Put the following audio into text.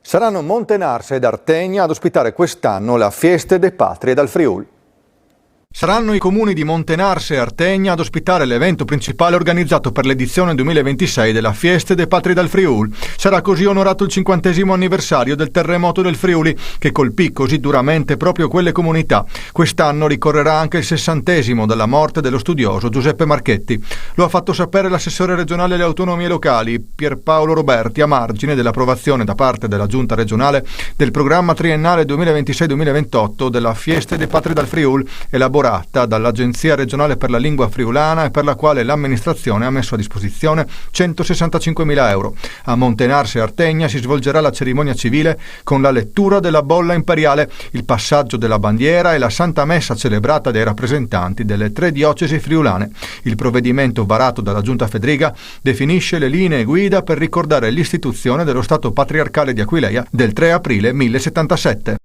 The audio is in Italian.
Saranno Montenarse ed Artegna ad ospitare quest'anno la Fieste de Patrie dal Friuli. Saranno i comuni di Montenarse e Artegna ad ospitare l'evento principale organizzato per l'edizione 2026 della Fieste de Patrie dal Friuli. Sarà così onorato il 50° anniversario del terremoto del Friuli, che colpì così duramente proprio quelle comunità. Quest'anno ricorrerà anche il 60° dalla morte dello studioso Giuseppe Marchetti. Lo ha fatto sapere l'assessore regionale alle autonomie locali, Pierpaolo Roberti, a margine dell'approvazione da parte della Giunta regionale del programma triennale 2026-2028 della Fieste de Patrie dal Friuli, elaborato dall'Agenzia regionale per la lingua friulana e per la quale l'amministrazione ha messo a disposizione 165.000 euro. A Montenarse e Artegna si svolgerà la cerimonia civile con la lettura della bolla imperiale, il passaggio della bandiera e la Santa Messa celebrata dai rappresentanti delle 3 diocesi friulane. Il provvedimento varato dalla Giunta Fedriga definisce le linee guida per ricordare l'istituzione dello Stato patriarcale di Aquileia del 3 aprile 1077.